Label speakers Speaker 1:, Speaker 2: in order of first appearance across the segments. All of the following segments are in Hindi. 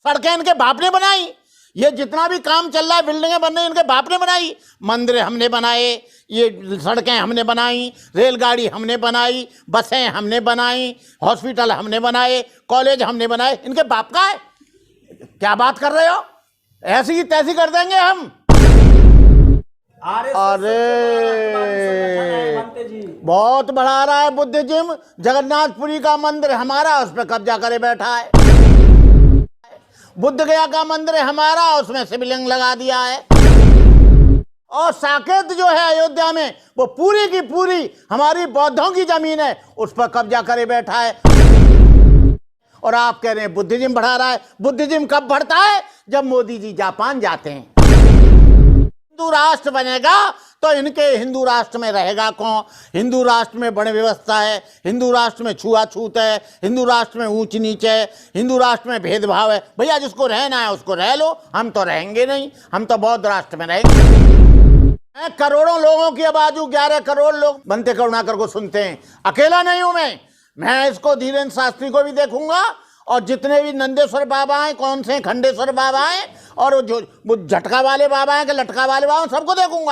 Speaker 1: सड़कें इनके बाप ने बनाई, ये जितना भी काम चल रहा है, बिल्डिंगें बन रही इनके बाप ने बनाई, मंदिर हमने बनाए, ये सड़कें हमने बनाई, रेलगाड़ी हमने बनाई, बसें हमने बनाई, हॉस्पिटल हमने बनाए, कॉलेज हमने बनाए, इनके बाप का है। क्या बात कर रहे हो? ऐसी की तैसी कर देंगे हम। अरे बहुत बढ़ा रहा है बुद्धिज्म। जगन्नाथपुरी का मंदिर हमारा, उस पर कब्जा करे बैठा है। बुद्ध गया का मंदिर हमारा, उसमें शिवलिंग लगा दिया है। और साकेत जो है अयोध्या में, वो पूरी की पूरी हमारी बौद्धों की जमीन है, उस पर कब्जा करे बैठा है। और आप कह रहे हैं बुद्धिज्म बढ़ा रहा है। बुद्धिज्म कब बढ़ता है? जब मोदी जी जापान जाते हैं। हिंदू राष्ट्र बनेगा तो इनके हिंदू राष्ट्र में रहेगा कौन? हिंदू राष्ट्र में बड़े व्यवस्था है, हिंदू राष्ट्र में छुआछूत है, हिंदू राष्ट्र में ऊंच नीच है, हिंदू राष्ट्र में भेदभाव है। भैया जिसको रहना है उसको रह लो, हम तो रहेंगे नहीं, हम तो बौद्ध राष्ट्र में रहेंगे। करोड़ों लोगों की आबादी, 11 करोड़ लोग बनते करुणाकर को सुनते हैं। अकेला नहीं हूं मैं इसको धीरेन्द्र शास्त्री को भी देखूंगा, और जितने भी नंदेश्वर बाबा हैं, कौन से खंडेश्वर बाबा हैं, और वो झटका वाले बाबा हैं कि लटका वाले बाबा, सबको देखूंगा।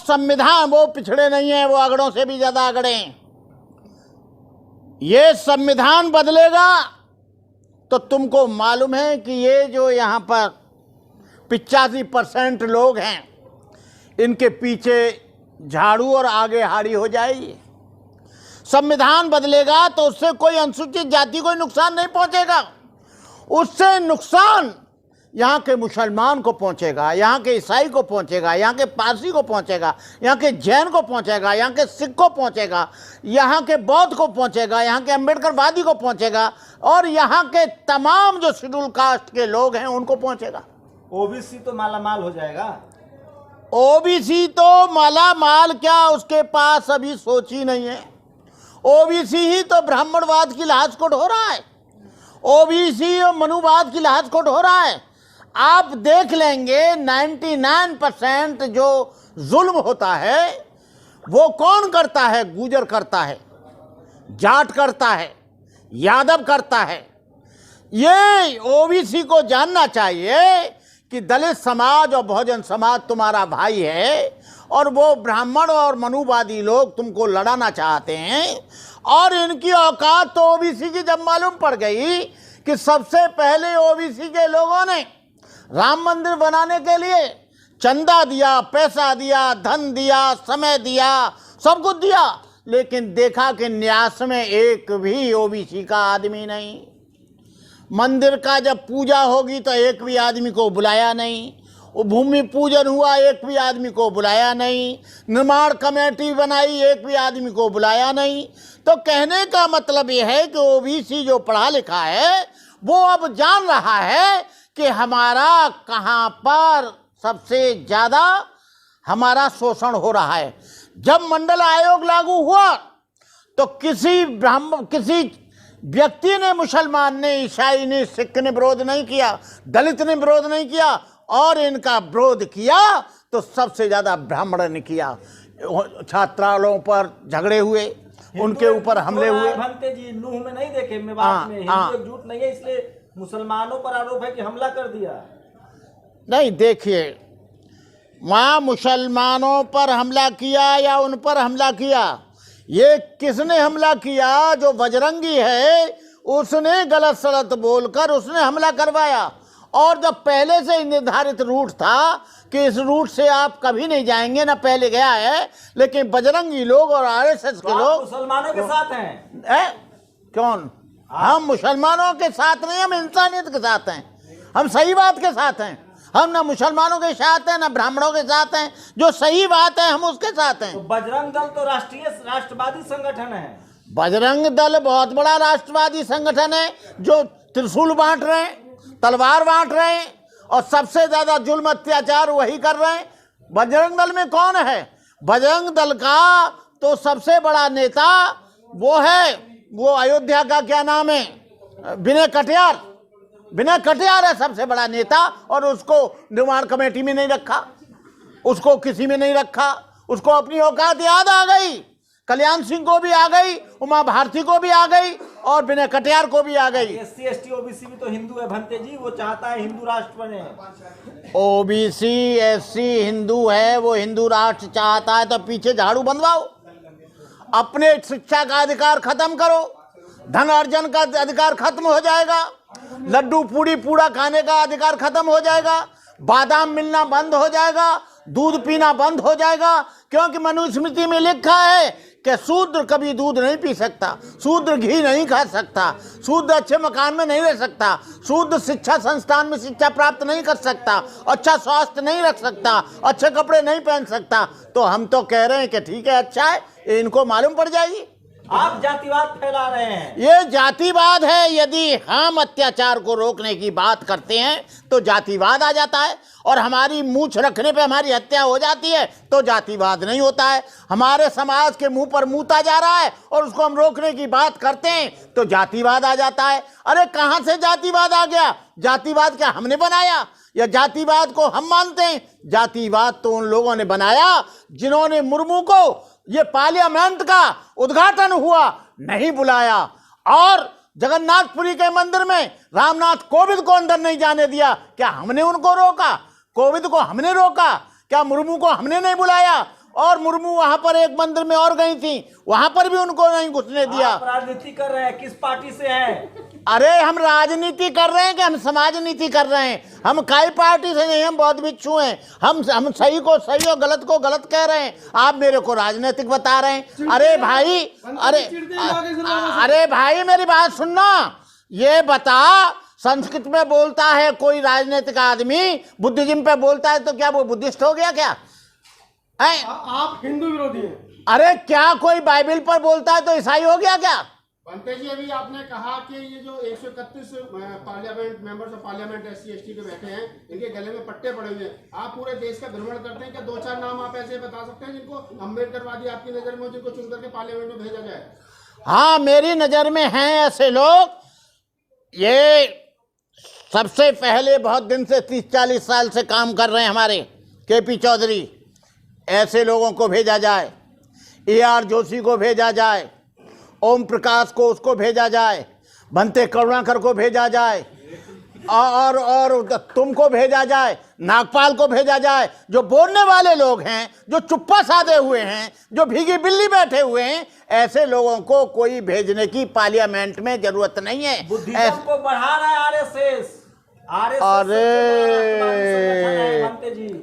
Speaker 1: संविधान वो पिछड़े नहीं है, वो अगड़ों से भी ज्यादा अगड़े हैं। ये संविधान बदलेगा तो तुमको मालूम है कि ये जो यहां पर 85% लोग हैं, इनके पीछे झाड़ू और आगे हाड़ी हो जाएगी। संविधान बदलेगा तो उससे कोई अनुसूचित जाति को नुकसान नहीं पहुंचेगा, उससे नुकसान यहाँ के मुसलमान को पहुंचेगा, यहाँ के ईसाई को पहुंचेगा, यहाँ के पारसी को पहुंचेगा, यहाँ के जैन को पहुंचेगा, यहाँ के सिख को पहुंचेगा, यहाँ के बौद्ध को पहुंचेगा, यहाँ के अम्बेडकरवादी को पहुंचेगा, और यहाँ के तमाम जो शेड्यूल कास्ट के लोग हैं उनको पहुंचेगा।
Speaker 2: ओबीसी तो मालामाल हो जाएगा।
Speaker 1: ओबीसी तो मालामाल क्या, उसके पास अभी सोच ही नहीं है। ओबीसी ही तो ब्राह्मणवाद की लाश को ढो रहा है, ओबीसी और मनुवाद की लाश को ढो रहा है। आप देख लेंगे 99% जो जुल्म होता है वो कौन करता है? गुजर करता है, जाट करता है, यादव करता है। ये ओबीसी को जानना चाहिए कि दलित समाज और बहुजन समाज तुम्हारा भाई है, और वो ब्राह्मण और मनुवादी लोग तुमको लड़ाना चाहते हैं। और इनकी औकात तो ओबीसी की जब मालूम पड़ गई कि सबसे पहले ओबीसी के लोगों ने राम मंदिर बनाने के लिए चंदा दिया, पैसा दिया, धन दिया, समय दिया, सब कुछ दिया, लेकिन देखा कि न्यास में एक भी ओबीसी का आदमी नहीं। मंदिर का जब पूजा होगी तो एक भी आदमी को बुलाया नहीं, वो भूमि पूजन हुआ एक भी आदमी को बुलाया नहीं, निर्माण कमेटी बनाई एक भी आदमी को बुलाया नहीं। तो कहने का मतलब यह है कि ओबीसी जो पढ़ा लिखा है वो अब जान रहा है कि हमारा कहाँ पर सबसे ज़्यादा हमारा शोषण हो रहा है। जब मंडल आयोग लागू हुआ तो किसी व्यक्ति ने, मुसलमान ने, ईसाई ने, सिख ने विरोध नहीं किया, दलित ने विरोध नहीं किया, और इनका विरोध किया तो सबसे ज्यादा ब्राह्मण ने किया। छात्रालयों पर झगड़े हुए, उनके ऊपर हमले हुए।
Speaker 2: भंते जी नूह में नहीं देखे मेवात में हिंदू एकजुट नहीं है, इसलिए मुसलमानों पर आरोप है कि हमला कर दिया।
Speaker 1: नहीं, देखिए, वहाँ मुसलमानों पर हमला किया या उन पर हमला किया, ये किसने हमला किया? जो बजरंगी है उसने गलत सलत बोलकर उसने हमला करवाया। और जब पहले से निर्धारित रूट था कि इस रूट से आप कभी नहीं जाएंगे, ना पहले गया है, लेकिन बजरंगी लोग और आरएसएस के लोग
Speaker 2: मुसलमानों के साथ हैं।
Speaker 1: कौन? हम मुसलमानों के साथ नहीं, हम इंसानियत के साथ हैं, हम सही बात के साथ हैं। हम ना मुसलमानों के साथ हैं ना ब्राह्मणों के साथ हैं, जो सही बात है हम उसके साथ हैं।
Speaker 2: तो बजरंग दल तो राष्ट्रीय राष्ट्रवादी संगठन है।
Speaker 1: बजरंग दल बहुत बड़ा राष्ट्रवादी संगठन है, जो त्रिशूल बांट रहे हैं, तलवार बांट रहे हैं, और सबसे ज्यादा जुल्म अत्याचार वही कर रहे हैं। बजरंग दल में कौन है? बजरंग दल का तो सबसे बड़ा नेता वो है, वो अयोध्या का क्या नाम है, विनय कटियार। विनय कटियार है सबसे बड़ा नेता, और उसको निर्माण कमेटी में नहीं रखा, उसको किसी में नहीं रखा, उसको अपनी औकात याद आ गई कल्याण सिंह को भी आ गई, उमा भारती को भी आ गई और विनय कटियार को भी आ गई।
Speaker 2: SC ST OBC भी तो हिंदू है भंते जी, वो चाहता है हिंदू राष्ट्र बने।
Speaker 1: ओबीसी SC हिंदू है, वो हिंदू राष्ट्र चाहता है तो पीछे झाड़ू बंधवाओ, अपने शिक्षा का अधिकार खत्म करो, धन अर्जन का अधिकार खत्म हो जाएगा, लड्डू पूड़ी पूड़ा खाने का अधिकार खत्म हो जाएगा, बादाम मिलना बंद हो जाएगा, दूध पीना बंद हो जाएगा, क्योंकि मनुस्मृति में लिखा है कि शूद्र कभी दूध नहीं पी सकता, शूद्र घी नहीं खा सकता, शूद्र अच्छे मकान में नहीं रह सकता, शूद्र शिक्षा संस्थान में शिक्षा प्राप्त नहीं कर सकता, अच्छा स्वास्थ्य नहीं रख सकता, अच्छे कपड़े नहीं पहन सकता। तो हम तो कह रहे हैं कि ठीक है, अच्छा है, इनको मालूम पड़ जाएगी।
Speaker 2: आप जातिवाद फैला रहे हैं।
Speaker 1: ये जातिवाद है। यदि हम अत्याचार को रोकने की बात करते हैं तो जातिवाद आ जाता है, और हमारी मूंछ रखने पे हमारी हत्या हो जाती है तो जातिवाद नहीं होता है। हमारे समाज के मुंह पर मूता जा रहा है और उसको हम रोकने की बात करते हैं तो जातिवाद आ जाता है। अरे कहां से जातिवाद आ गया? जातिवाद क्या हमने बनाया या जातिवाद को हम मानते हैं? जातिवाद तो उन लोगों ने बनाया जिन्होंने मुर्मू को ये पार्लियामेंट का उद्घाटन हुआ नहीं बुलाया, और जगन्नाथपुरी के मंदिर में रामनाथ कोविंद को अंदर नहीं जाने दिया। क्या हमने उनको रोका? कोविंद को हमने रोका? क्या मुर्मू को हमने नहीं बुलाया? और मुर्मू वहां पर एक मंदिर में और गई थी, वहां पर भी उनको नहीं घुसने दिया।
Speaker 2: आप राजनीति कर रहे हैं, किस पार्टी से हैं?
Speaker 1: अरे हम राजनीति कर रहे हैं कि हम समाज नीति कर रहे हैं? हम काई पार्टी से नहीं, हम बौद्ध भिक्षु हैं। हम सही को सही और गलत को गलत कह रहे हैं, आप मेरे को राजनीतिक बता रहे हैं। अरे भाई, अरे भाई मेरी बात सुनना। ये बता, संस्कृत में बोलता है कोई राजनीतिक आदमी, बुद्धिज्म पे बोलता है तो क्या वो बुद्धिस्ट हो गया क्या?
Speaker 3: आप हिंदू विरोधी हैं।
Speaker 1: अरे क्या कोई बाइबल पर बोलता है तो ईसाई हो गया क्या?
Speaker 3: बनते जी, अभी आपने कहा कि ये जो 131 parliament members of parliament SC ST के बैठे हैं, इनके गले में पट्टे पड़े हुए हैं। आप पूरे देश का भ्रमण करते हैं, क्या 2-4 नाम आप ऐसे बता सकते हैं जिनको अम्बेडकरवादी आपकी नजर में, जिनको चुन करके पार्लियामेंट में भेजा जाए?
Speaker 1: हाँ, मेरी नजर में हैं ऐसे लोग। ये सबसे पहले बहुत दिन से 30-40 साल से काम कर रहे हैं हमारे KP चौधरी, ऐसे लोगों को भेजा जाए। AR जोशी को भेजा जाए, ओम प्रकाश को उसको भेजा जाए, बनते करुणाकर को भेजा जाए, और तुमको भेजा जाए, नागपाल को भेजा जाए। जो बोलने वाले लोग हैं, जो चुप्पा साधे हुए हैं, जो भीगी बिल्ली बैठे हुए हैं, ऐसे लोगों को कोई भेजने की पार्लियामेंट में जरूरत नहीं है।
Speaker 2: बुद्धिज्म को बढ़ा रहा है RSS।
Speaker 1: अरे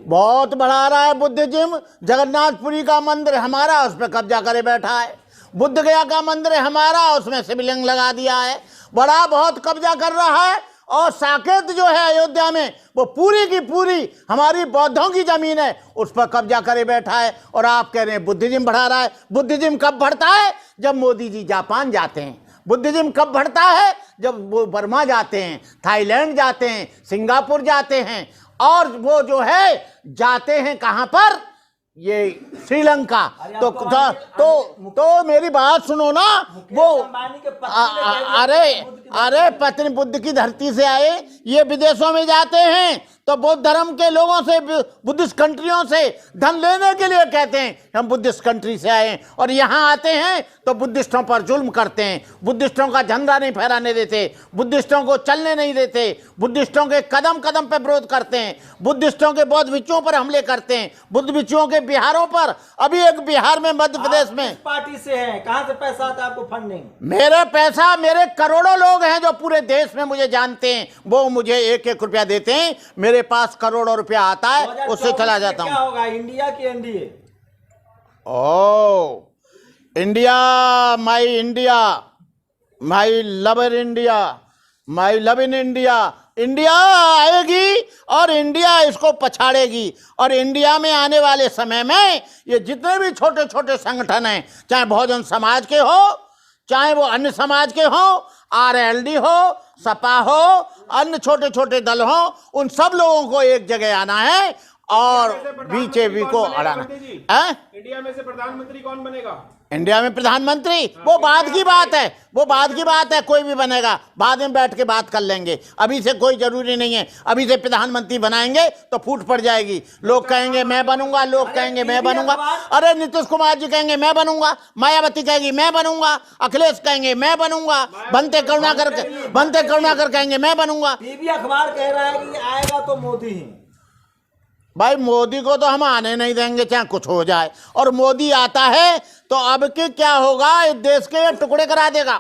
Speaker 1: बहुत बढ़ा रहा है बुद्धिज्म। जगन्नाथपुरी का मंदिर हमारा, उस पर कब्जा करे बैठा है। बुद्ध गया का मंदिर हमारा, उसमें शिवलिंग लगा दिया है। बड़ा बहुत कब्जा कर रहा है। और साकेत जो है अयोध्या में, वो पूरी की पूरी हमारी बौद्धों की जमीन है, उस पर कब्जा करे बैठा है। और आप कह रहे हैं बुद्धिज्म बढ़ा रहा है। बुद्धिज्म कब बढ़ता है? जब मोदी जी जापान जाते हैं। बुद्धिज्म कब बढ़ता है? जब वो बर्मा जाते हैं, थाईलैंड जाते हैं, सिंगापुर जाते हैं, और वो जो है जाते हैं कहां पर? ये श्रीलंका। तो मेरी बात सुनो ना। वो अरे पत्नी बुद्ध की धरती से आए, ये विदेशों में जाते हैं तो बौद्ध धर्म के लोगों से, बुद्धिस्ट कंट्रियों से धन लेने के लिए कहते हैं हम बुद्धिस्ट कंट्री से आए हैं, और यहाँ आते हैं तो बुद्धिस्टों पर जुल्म करते हैं, बुद्धिस्टों का झंडा नहीं फहराने देते, बुद्धिस्टों को चलने नहीं देते, बुद्धिस्टों के कदम कदम पे विरोध करते हैं, बुद्धिस्टों के बौद्ध भिक्षुओं पर हमले करते हैं, बुद्ध भिक्षुओं के बिहारों पर। अभी एक बिहार में, मध्य प्रदेश में।
Speaker 2: पार्टी से हैं, कहां से पैसा आता है आपको फंडिंग?
Speaker 1: मेरे पैसा, मेरे करोड़ों लोग हैं जो पूरे देश में मुझे जानते हैं, वो मुझे 1-1 रुपया देते हैं। मेरे पास करोड़ों रुपया आता है, उससे चला जाता हूं।
Speaker 2: क्या होगा, इंडिया की NDA?
Speaker 1: Oh India, my love in India, my love in India. India आएगी और इंडिया इसको पछाड़ेगी। और इंडिया में आने वाले समय में ये जितने भी छोटे छोटे संगठन हैं, चाहे बहुजन समाज के हो, चाहे वो अन्य समाज के हो, RLD हो, सपा हो, अन्य छोटे छोटे दल हो, उन सब लोगों को एक जगह आना है और BJP को हराना है।
Speaker 3: इंडिया में से प्रधानमंत्री कौन बनेगा?
Speaker 1: इंडिया में प्रधानमंत्री वो बाद की बात है, वो बाद की बात है। कोई भी बनेगा, बाद में बैठ के बात कर लेंगे, अभी से कोई जरूरी नहीं है। अभी से प्रधानमंत्री बनाएंगे तो फूट पड़ जाएगी। लोग कहेंगे मैं बनूंगा, लोग कहेंगे मैं बनूंगा। अरे नीतीश कुमार जी कहेंगे मैं बनूंगा, मायावती कहेगी मैं बनूंगा, अखिलेश कहेंगे मैं बनूंगा, बनते करुणाकर कहेंगे मैं बनूंगा।
Speaker 2: टीवी अखबार कह रहा है कि आएगा तो मोदी ही।
Speaker 1: भाई मोदी को तो हम आने नहीं देंगे चाहे कुछ हो जाए, और मोदी आता है तो अब के क्या होगा, इस देश के ये टुकड़े करा देगा।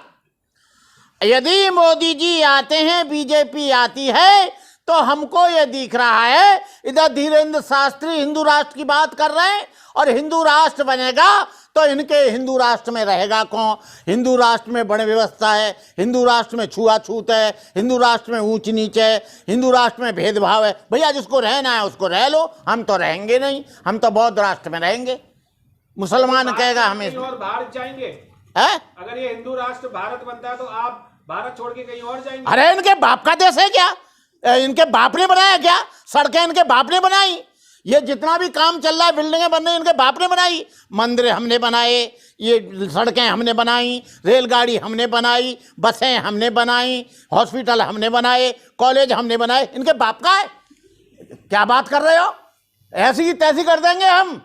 Speaker 1: यदि मोदी जी आते हैं, बीजेपी आती है, तो हमको ये दिख रहा है इधर धीरेन्द्र शास्त्री हिंदू राष्ट्र की बात कर रहे हैं, और हिंदू राष्ट्र बनेगा तो इनके हिंदू राष्ट्र में रहेगा कौन? हिंदू राष्ट्र में बड़े व्यवस्था है, हिंदू राष्ट्र में छुआछूत है, हिंदू राष्ट्र में ऊंच नीच है, हिंदू राष्ट्र में भेदभाव है। भैया जिसको रहना है उसको रह लो, हम तो रहेंगे नहीं, हम तो बौद्ध राष्ट्र में रहेंगे। मुसलमान कहेगा हमें
Speaker 4: और भारत जाएंगे
Speaker 1: है?
Speaker 4: अगर ये हिंदू राष्ट्र भारत बनता है तो आप भारत छोड़ के कहीं और जाएंगे?
Speaker 1: अरे इनके बाप का देश है क्या? इनके बाप ने बनाया क्या? सड़कें इनके बाप ने बनाई? ये जितना भी काम चल रहा है, बिल्डिंगें बन रही, इनके बाप ने बनाई? मंदिर हमने बनाए, ये सड़कें हमने बनाई, रेलगाड़ी हमने बनाई, बसें हमने बनाई, हॉस्पिटल हमने बनाए, कॉलेज हमने बनाए, इनके बाप का है? क्या बात कर रहे हो? ऐसी की तैसी कर देंगे हम।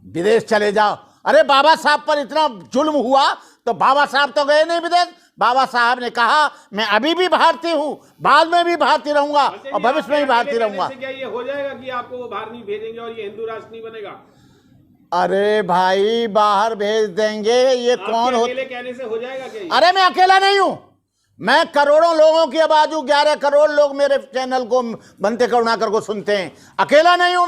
Speaker 1: विदेश चले जाओ। अरे बाबा साहब पर इतना जुल्म हुआ तो बाबा साहब तो गए नहीं विदेश। बाबा साहब ने कहा मैं अभी भी भारतीय हूं, बाद में भी भारतीय रहूंगा और भविष्य में भी भारतीय रहूंगा।
Speaker 4: क्या ये हो जाएगा कि आपको वो बाहर नहीं भेजेंगे और ये हिंदू राष्ट्र नहीं बनेगा?
Speaker 1: अरे भाई बाहर भेज देंगे, ये कौन हो?
Speaker 4: अकेले कहने से हो जाएगा क्या?
Speaker 1: अरे मैं अकेला नहीं हूं, मैं करोड़ों लोगों की आवाज हूं। 11 करोड़ लोग मेरे चैनल को, बनते करुणाकर को सुनते हैं। अकेला नहीं हूं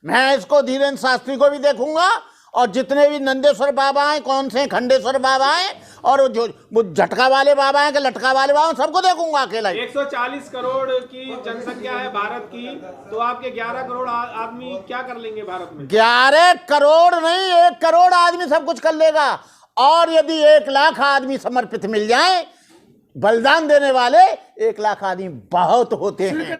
Speaker 1: मैं इसको धीरेन्द्र शास्त्री को भी देखूंगा, और जितने भी नंदेश्वर बाबा हैं, कौन से खंडेश्वर बाबा हैं, और जो वो झटका वाले बाबा हैं कि लटका वाले बाबा हैं, सबको देखूंगा अकेला ही।
Speaker 4: 140 करोड़ की जनसंख्या है भारत की, तो आपके 11 करोड़ आदमी क्या कर लेंगे भारत में?
Speaker 1: 11 करोड़ नहीं, 1 करोड़ आदमी सब कुछ कर लेगा। और यदि 1 लाख आदमी समर्पित मिल जाए, बलिदान देने वाले 1 लाख आदमी बहुत होते हैं।